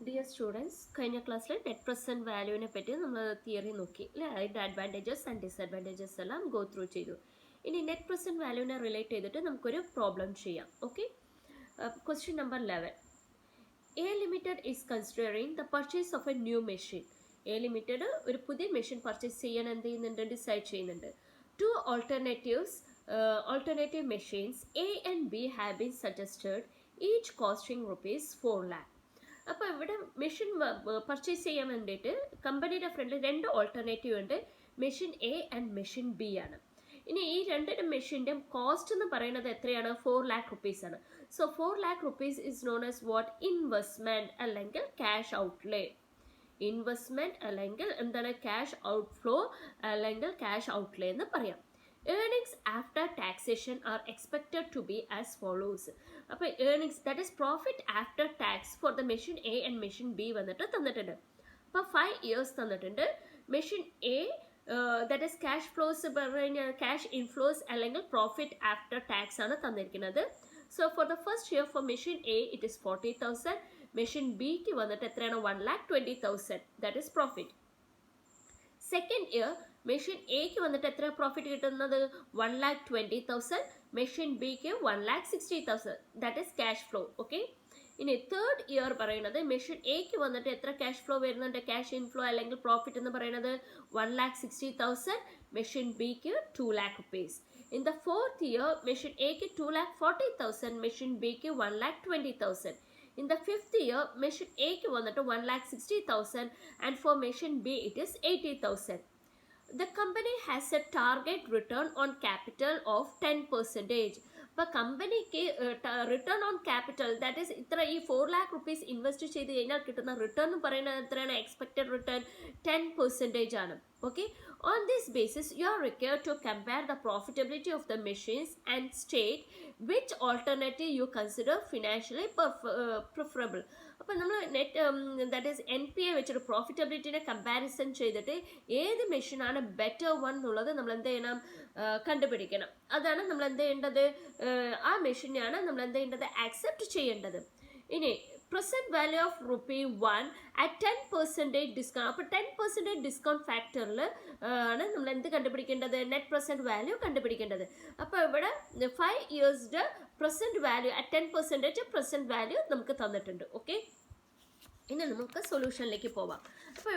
Dear students, കഴിഞ്ഞ ക്ലാസ്സിൽ net present വാല്യൂവിനെ പറ്റി നമ്മൾ തിയറി നോക്കി അല്ലേ, അതിൻ്റെ അഡ്വാൻറ്റേജസ് ആൻഡ് ഡിസഡ്വാൻറ്റേജസ് എല്ലാം ഗോ ത്രൂ ചെയ്തു. ഇനി നെറ്റ് പ്രസൻറ്റ് വാല്യൂവിനെ റിലേറ്റ് ചെയ്തിട്ട് നമുക്കൊരു പ്രോബ്ലം ചെയ്യാം. Okay, question number 11. A limited is considering the purchase of a new machine. A limited ഒരു പുതിയ മെഷീൻ പർച്ചേസ് ചെയ്യാൻ എന്ത് ചെയ്യുന്നുണ്ട്, ഡിസൈഡ് ചെയ്യുന്നുണ്ട്. Two alternative machines A and B have been suggested, each costing rupees 4 lakh. അപ്പോൾ ഇവിടെ machine purchase ചെയ്യാൻ വേണ്ടിയിട്ട് കമ്പനിയുടെ ഫ്രണ്ടിൽ രണ്ട് ഓൾട്ടർനേറ്റീവ് ഉണ്ട്. Machine A and machine B ആണ്. ഇനി ഈ രണ്ട് മെഷീൻ്റെ കോസ്റ്റ് എന്ന് പറയുന്നത് എത്രയാണ്? 4 lakh rupees ആണ്. So 4 lakh rupees is known as what? Investment അല്ലെങ്കിൽ ക്യാഷ് ഔട്ട്ലേ. ഇൻവെസ്റ്റ്മെൻറ്റ് അല്ലെങ്കിൽ എന്താണ്? ക്യാഷ് ഔട്ട്ഫ്ലോ അല്ലെങ്കിൽ ക്യാഷ് ഔട്ട്ലേ എന്ന് പറയാം. Earnings after taxation are expected to be as follows. അപ്പോൾ earnings, that is profit after tax for the machine A and machine B വന്നിട്ട് തന്നിട്ടുണ്ട്. അപ്പോൾ 5 years തന്നിട്ടുണ്ട്. Machine A that is cash flows cash inflows അല്ലെങ്കിൽ profit after tax ആണ് തന്നിരിക്കുന്നത്. So for the first year for machine A it is 40,000. Machine ബിക്ക് വന്നിട്ട് എത്രയാണ്? 1,20,000. That is profit. Second year machine എക്ക് വന്നിട്ട് എത്ര പ്രോഫിറ്റ് കിട്ടുന്നത്? 1,20,000. മെഷീൻ ബിക്ക് 1,60,000. That is cash flow. Okay, ഇനി തേർഡ് ഇയർ പറയുന്നത് മെഷീൻ എക്ക് വന്നിട്ട് എത്ര ക്യാഷ് ഫ്ലോ വരുന്നുണ്ട്? ക്യാഷ് ഇൻഫ്ലോ അല്ലെങ്കിൽ പ്രോഫിറ്റ് എന്ന് പറയുന്നത് 1,60,000. മെഷീൻ ബിക്ക് 2 lakh rupees. In the fourth year machine എക്ക് 2,40,000. മെഷീൻ ബിക്ക് 1,20,000. In the fifth year, machine A ക്ക് വന്നിട്ട് 1,60,000 and for machine B it is 80,000. The company has a target return on capital of 10%. അപ്പോൾ കമ്പനിക്ക് return on capital that is ഇത്ര, ഈ 4 lakh rupees invest ചെയ്ത് കഴിഞ്ഞാൽ കിട്ടുന്ന റിട്ടേൺ എന്ന് പറയുന്നത് എത്രയാണ്? എക്സ്പെക്റ്റഡ് റിട്ടേൺ 10% ആണ്. Okay, on this basis you are required to compare the profitability of the machines and state which alternative you consider financially preferable. അപ്പോൾ നമ്മൾ ദാറ്റ് ഈസ് NPA വെച്ചിട്ട് പ്രോഫിറ്റബിലിറ്റിനെ കമ്പാരിസൺ ചെയ്തിട്ട് ഏത് മെഷീനാണ് ബെറ്റർ വൺ എന്നുള്ളത് നമ്മൾ എന്ത് ചെയ്യണം? കണ്ടുപിടിക്കണം. അതാണ് നമ്മൾ എന്ത് ചെയ്യേണ്ടത്? ആ മെഷീനെയാണ് നമ്മൾ എന്ത് ചെയ്യേണ്ടത്? ആക്സെപ്റ്റ് ചെയ്യേണ്ടത്. ഇനി present value of ₹1 at 10% discount. അപ്പോൾ 10% ഡിസ്കൗണ്ട് ഫാക്ടറിൽ ആണ് നമ്മൾ എന്ത് കണ്ടുപിടിക്കേണ്ടത്? നെറ്റ് പ്രസൻറ്റ് വാല്യൂ കണ്ടുപിടിക്കേണ്ടത്. അപ്പോൾ ഇവിടെ 5 ഇയേഴ്സിൻ്റെ present value at 10% present value നമുക്ക് തന്നിട്ടുണ്ട്. ഓക്കെ, ഇനി നമുക്ക് സൊല്യൂഷനിലേക്ക് പോവാം. അപ്പോൾ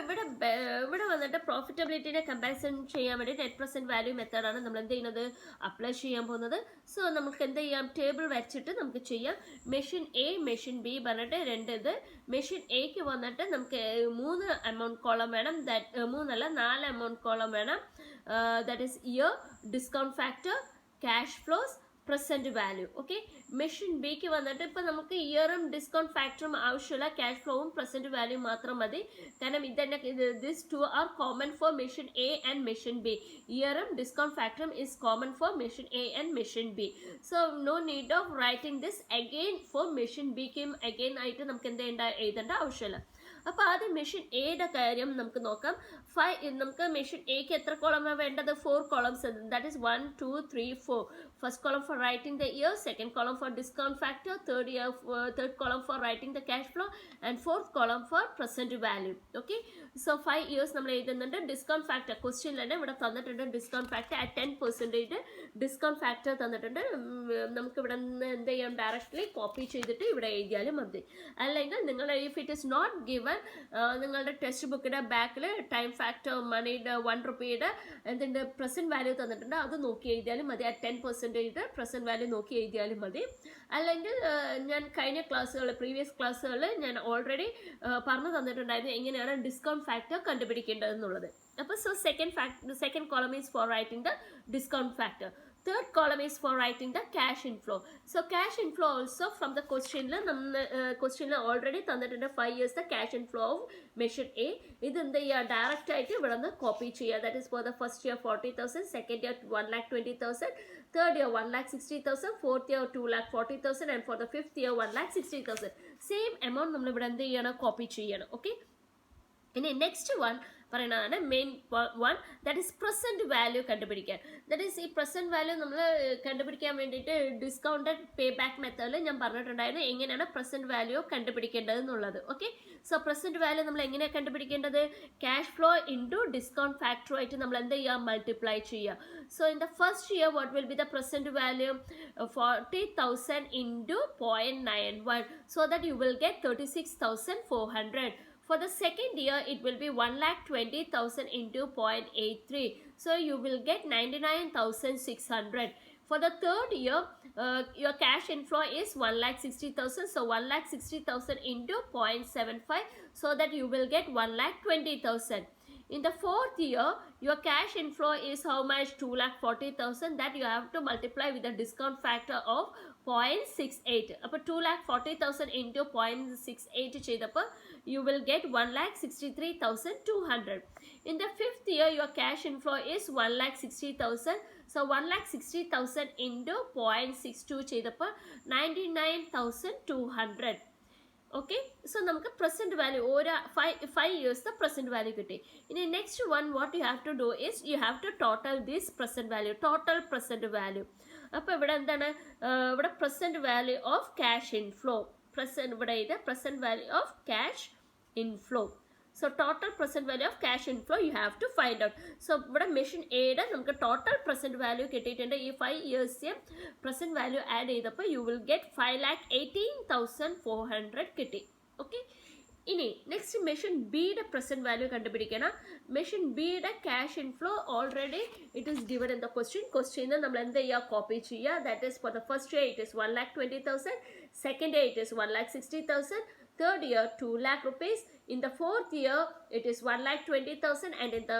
ഇവിടെ വന്നിട്ട് പ്രോഫിറ്റബിലിറ്റിനെ കമ്പാരിസൺ ചെയ്യാൻ വേണ്ടി നെറ്റ് പ്രസൻറ്റ് വാല്യൂ മെത്തേഡാണ് നമ്മൾ എന്ത് ചെയ്യുന്നത്? അപ്ലൈ ചെയ്യാൻ പോകുന്നത്. സോ നമുക്ക് എന്ത് ചെയ്യാം? ടേബിൾ വരച്ചിട്ട് നമുക്ക് ചെയ്യാം. മെഷീൻ എ, മെഷീൻ ബി പറഞ്ഞിട്ട് രണ്ട് ഇത്. മെഷീൻ എക്ക് വന്നിട്ട് നമുക്ക് 3 എമൗണ്ട് കോളം വേണം. 4 എമൗണ്ട് കോളം വേണം. That is year, discount factor, cash flows, present value. Okay, machine ബിക്ക് വന്നിട്ട് ഇപ്പം നമുക്ക് ഇയറും ഡിസ്കൗണ്ട് ഫാക്ടറും ആവശ്യമില്ല, ക്യാഷ് ഫ്ലോവും പ്രസൻറ്റ് വാല്യൂ മാത്രം മതി. കാരണം ഇതന്നെ this two are common for machine A and machine B. ഇയറും ഡിസ്കൗണ്ട് ഫാക്ടറും is common for machine A and machine B. So no need of writing this again for machine ബിക്കും again ആയിട്ട് നമുക്ക് എഴുതേണ്ട ആവശ്യമില്ല. അപ്പോൾ ആദ്യം മെഷീൻ എയുടെ കാര്യം നമുക്ക് നോക്കാം. നമുക്ക് മെഷീൻ എക്ക് എത്ര കോളമാണ് വേണ്ടത്? 4 columns. That is 1, 2, 3, 4. First column for writing the year, second column for discount factor, third column for writing the cash flow and fourth column for present value. Okay, so 5 years നമ്മൾ എഴുതുന്നുണ്ട്. Discount factor question തന്നെ ഇവിടെ തന്നിട്ടുണ്ട്. Discount factor at 10% discount factor തന്നിട്ടുണ്ട്. നമുക്ക് ഇവിടെ നിന്ന് എന്ത് ചെയ്യാം? ഡയറക്റ്റ്ലി കോപ്പി ചെയ്തിട്ട് ഇവിടെ എഴുതിയാലും മതി. അല്ലെങ്കിൽ നിങ്ങൾ if it is not given, നിങ്ങളുടെ ടെക്സ്റ്റ് ബുക്കിൻ്റെ ബാക്കിൽ ടൈം ഫാക്ടർ, മണിയുടെ 1 rupeeയുടെ എന്തിൻ്റെ പ്രസൻറ്റ് വാല്യൂ തന്നിട്ടുണ്ട്, അത് നോക്കി എഴുതിയാലും മതി. അറ്റ് 10% പ്രസൻറ്റ് വാല്യൂ നോക്കി എഴുതിയാലും മതി. അല്ലെങ്കിൽ ഞാൻ കഴിഞ്ഞ പ്രീവിയസ് ക്ലാസ്സുകളിൽ ഞാൻ ഓൾറെഡി പറഞ്ഞു തന്നിട്ടുണ്ടായിരുന്നു എങ്ങനെയാണ് ഡിസ്കൗണ്ട് ഫാക്ടർ കണ്ടുപിടിക്കേണ്ടതെന്നുള്ളത്. അപ്പോൾ so second column is for writing the discount factor. Third column is for writing the cash inflow. So cash inflow also from the question already തന്നിട്ടുണ്ട് 5 years the cash inflow of machine A. ഇത് എന്ത് ചെയ്യുക? Direct ആയിട്ട് ഇവിടെ നിന്ന് copy ചെയ്യുക. That is four the first year 40,000, second year 1,20,000, third year 1,60,000, fourth year 2,40,000 and for the fifth year 1,60,000. Same amount നമ്മൾ ഇവിടെ എന്ത് ചെയ്യണം? കോപ്പി ചെയ്യണം. ഓക്കെ, ഇനി നെക്സ്റ്റ് വൺ പറയുന്നതാണ് main one. That is present value കണ്ടുപിടിക്കാൻ. ദാറ്റ് ഈസ് ഈ present value നമ്മൾ കണ്ടുപിടിക്കാൻ വേണ്ടിയിട്ട് ഡിസ്കൗണ്ടഡ് പേ ബാക്ക് മെത്തേഡിൽ ഞാൻ പറഞ്ഞിട്ടുണ്ടായിരുന്നു എങ്ങനെയാണ് പ്രസന്റ് വാല്യൂ കണ്ടുപിടിക്കേണ്ടത് എന്നുള്ളത്. ഓക്കെ, സോ പ്രസന്റ് വാല്യൂ നമ്മൾ എങ്ങനെയാണ് കണ്ടുപിടിക്കേണ്ടത്? ക്യാഷ് ഫ്ലോ ഇൻറ്റു ഡിസ്കൗണ്ട് ഫാക്ടറുമായിട്ട് നമ്മൾ എന്ത് ചെയ്യുക? മൾട്ടിപ്ലൈ ചെയ്യുക. So in the first year what will be the present value? 40,000 into 0.91, so that you will get 36,400. For the second year, it will be 1,20,000 into 0.83, so you will get 99,600. For the third year, your cash inflow is 1,60,000, so 1,60,000 into 0.75, so that you will get 1,20,000. In the fourth year, your cash inflow is how much? 2,40,000. That you have to multiply with the discount factor of 0.68. അപ്പോൾ 2,40,000 into 0.68 ചെയ്തപ്പോൾ you will get 1,63,200. In the fifth year, your cash inflow is 1,60,000. So 1,60,000 into 0.62 ചെയ്തപ്പോൾ 99,200. Okay, so നമുക്ക് present value ഓരോ 5 years present value കിട്ടി. ഇനി next one what you have to do is you have to total this present value, total present value. അപ്പോൾ ഇവിടെ എന്താണ്? ഇവിടെ present value of cash inflow, ഇവിടെ ഇത് present value of cash inflow. So total present value of cash inflow you have to find out. So ഇവിടെ machine എയുടെ നമുക്ക് total present value കിട്ടിയിട്ടുണ്ട്. ഈ 5 ഇയേഴ്സ് പ്രസന്റ് വാല്യൂ ആഡ് ചെയ്തപ്പോൾ you will get 5,18,400 കിട്ടി. Okay, ഇനി നെക്സ്റ്റ് മെഷീൻ ബിയുടെ present value കണ്ടുപിടിക്കണം. മെഷീൻ ബിയുടെ cash inflow already it is given in the question നമ്മൾ എന്ത് ചെയ്യുക? കോപ്പി ചെയ്യുക. That is four the first year it is 1,20,000, second year it is 1,60,000, third year 2 lakh rupees, in the fourth year it is 1,20,000, and in the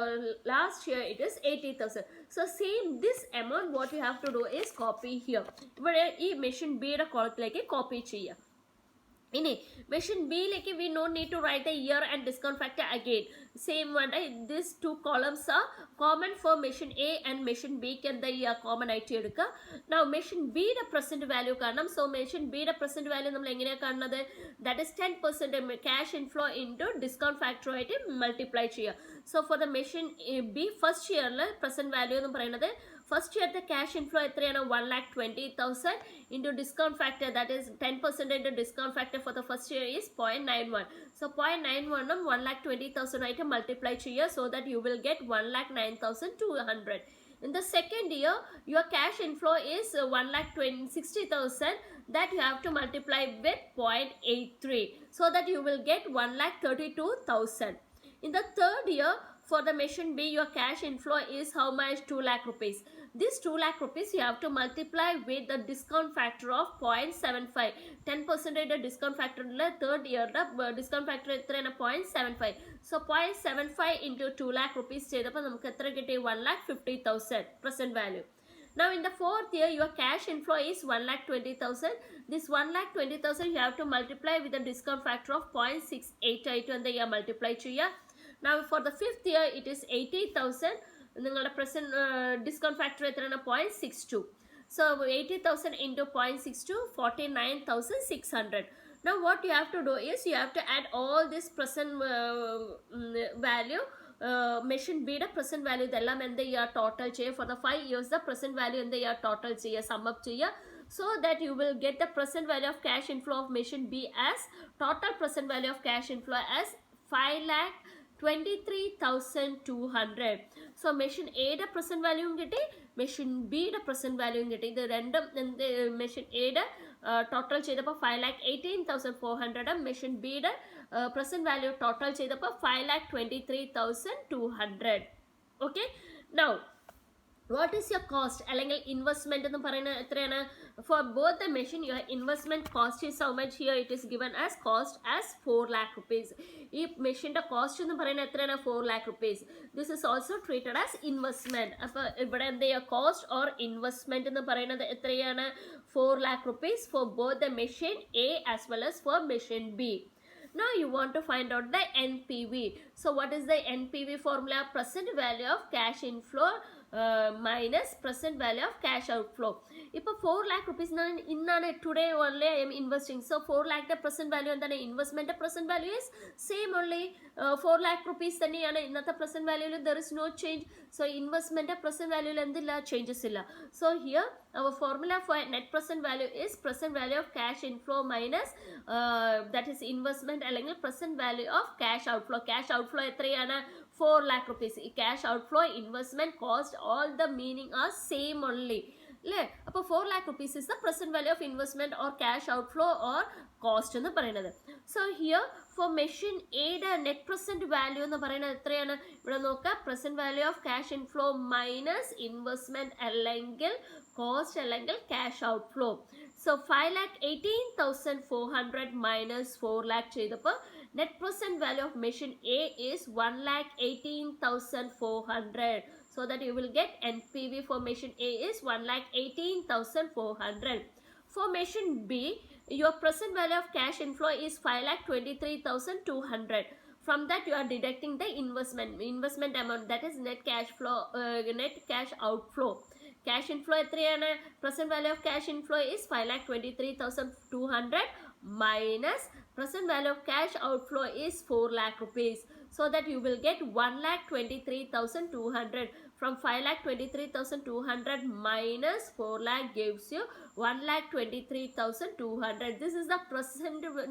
last year it is 80,000. So same this amount what you have to do is copy here. ഇവിടെ ഈ machine ബിയുടെ കോളത്തിലേക്ക് copy ചെയ്യുക. ഇനി machine ബിയിലേക്ക് we no need to write the year and discount factor again. Same വേണ്ട, this 2 columns are common for machine A and machine ബിക്ക് എന്താ ചെയ്യുക? കോമൺ ആയിട്ട് എടുക്കുക. നൗ മെഷീൻ ബിയുടെ പ്രസന്റ് വാല്യൂ കാണണം. സോ മെഷീൻ ബിയുടെ പ്രസന്റ് വാല്യൂ നമ്മൾ എങ്ങനെയാണ് കാണുന്നത്? That is 10% cash inflow into discount ഫാക്ടറുമായിട്ട് മൾട്ടിപ്ലൈ ചെയ്യുക. So for the machine B first ഇയറിൽ പ്രസന്റ് വാല്യൂ എന്ന് പറയുന്നത് ഫസ്റ്റ് ഇയർത്തെ ക്യാഷ് ഇൻഫ്ലോ എത്രയാണ്? 1,20,000 into discount factor, that is 10% into discount factor for the first year is 0.91. So 0.91 ഉം 1,20,000 ആയിട്ട് multiply ചെയ്യുക. So that you will get 1,09,200. In the second year, your cash inflow is 1,60,000. That you have to multiply with 0.83. So that you will get 1,32,000. In the third year, for the mission B, your cash inflow is how much? 2 lakh rupees. This 2 lakh rupees you have to multiply with the discount factor of 0.75. 10% discount factor in the third year, the discount factor is 0.75. So 0.75 into 2 lakh rupees, 1,50,000 present value. Now in the fourth year, your cash inflow is 1,20,000. This 1,20,000 you have to multiply with the discount factor of 0.68 and the multiply ചെയ്യുക. Now for the fifth year it is 80,000. നിങ്ങളുടെ present discount factor എത്രയാണ്? 0.62. So 80,000 into 0.62, 49,600. Now what you have to do is you have to add all this present value. Machine ബിയുടെ present value ഇതെല്ലാം എന്ത് ചെയ്യുക? Total ചെയ്യുക. For the 5 years the present value എന്ത് ചെയ്യുക? Total ചെയ്യുക, sum up ചെയ്യുക. So that you will get the present value of cash inflow of machine B as total present value of cash inflow as 5,23,200. So machine A യുടെ present value കിട്ടി, machine B യുടെ present value കിട്ടി. ഇത് രണ്ടും machine A യുടെ total ചെയ്തപ്പോൾ 5,18,400, machine B യുടെ present value total ചെയ്തപ്പോൾ 5,23,200. Okay, now what is your cost അല്ലെങ്കിൽ ഇൻവെസ്റ്റ്മെന്റ് എന്ന് പറയുന്നത് എത്രയാണ്? For both the machine your investment cost is how much? Here it is given as cost as 4 lakh rupees. ഈ മെഷീൻ്റെ cost എന്ന് പറയുന്നത് എത്രയാണ്? 4 lakh rupees. This is also treated as investment. അപ്പോൾ ഇവിടെ എന്ത് ചെയ്യുക? കോസ്റ്റ് ഓർ ഇൻവെസ്റ്റ്മെന്റ് എന്ന് പറയുന്നത് എത്രയാണ്? 4 lakh rupees for both the machine A as well as for machine B. Now you want to find out the NPV. So what is the NPV formula? Present value of cash inflow minus present value of cash outflow. Now 4 lakh rupees today only I am investing, so 4 lakh the present value and the investment the present value is same only. 4 lakh rupees in the present value there is no change, so investment the present value changes illa. So here our formula for net present value is present value of cash inflow minus that is investment അല്ലെങ്കിൽ present value of cash outflow. Cash outflow എത്രയാണ്? 4 lakh rupees. Cash outflow, investment, cost, all the meaning are same only. അപ്പോൾ 4 lakh rupees is the present value of investment or cash outflow or cost എന്ന് പറയുന്നത്. So here for machine A യുടെ net present value എന്ന് പറയുന്നത് എത്രയാണ്? ഇവിടെ നോക്കുക, present value of cash inflow minus investment അല്ലെങ്കിൽ cost അല്ലെങ്കിൽ cash outflow. So 5,18,400 minus 4 lakh ചെയ്തപ്പോൾ net present value of machine A is 1,18,400. So that you will get NPV for machine A is 1,18,400. For machine B, your present value of cash inflow is 5,23,200. From that you are deducting the investment amount, that is net cash flow, net cash outflow. Cash inflow എത്രയാണ്? Present value of cash inflow is 5,23,200 minus present value of cash outflow is 4 lakh rupees. So that you will get 1,23,200. From 5,23,200 minus 4 lakh gives you 1,23,200. This is the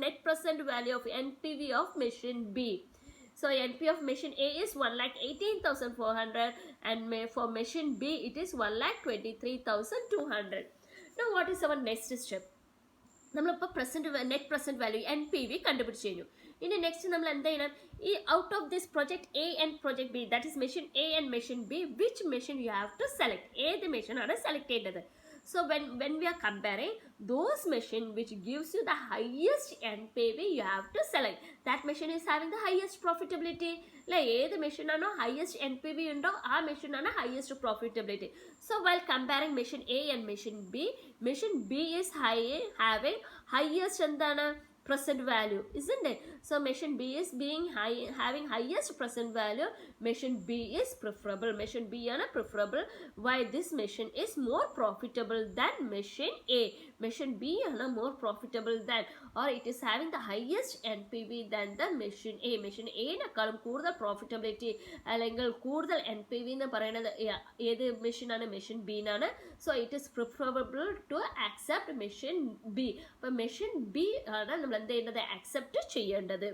net present value of NPV of machine B. So NP of machine A is 1,18,400 and for machine B it is 1,23,200. Now what is our next step? നമ്മളിപ്പോൾ net present value NPV കണ്ടുപിടിച്ച് കഴിഞ്ഞു. ഇനി next നമ്മൾ എന്ത് ചെയ്യണം? ഈ out of this project A and project B, that is machine A and machine B, which machine you have to select? ഏത് മെഷീനാണ് സെലക്ട് ചെയ്യേണ്ടത്? So when we are comparing those machine which gives you the highest NPV, you have to select that machine is having the highest profitability. ഏത് മെഷീനാണോ highest NPV ഉണ്ടോ ആ മെഷീനാണ് highest profitability. So while comparing machine A and machine B is having highest എന്താണ്? Present value, isn't it? So machine B is having highest present value. Machine B is preferable. Machine B is preferable. Why this machine is more profitable than machine A? Machine B is more profitable than, or it is having the highest NPV than the machine A. Machine A നെക്കാളും കൂടുതൽ profitability അല്ലെങ്കിൽ കൂടുതൽ NPV എന്ന് പറയുന്നത് ഏത് മെഷീനാണ്? Machine B നാണ്. So it is preferable to accept machine B. അപ്പോൾ machine B ആണ് നമ്മൾ എന്ത് ചെയ്യേണ്ടത്? accept ചെയ്യേണ്ടത്.